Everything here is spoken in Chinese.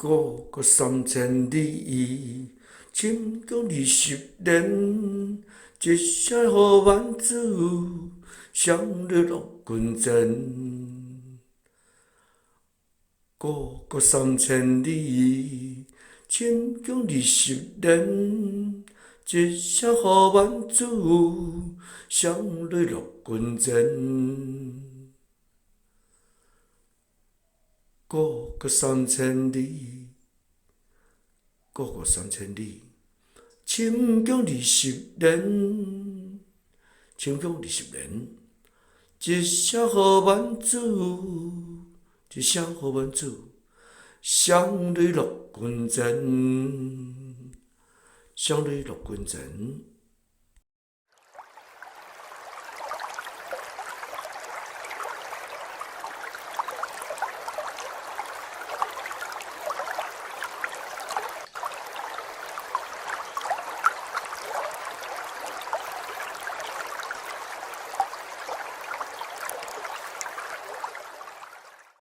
过3000里，深宫20年，一声呼万主，双日落君前。过3000里，深宫20年，一声呼万主，双日落君前。过3000里，过3000里，深宫20年，深宫20年，一声呼万主，一声呼万主，双日落君前，双日落君前。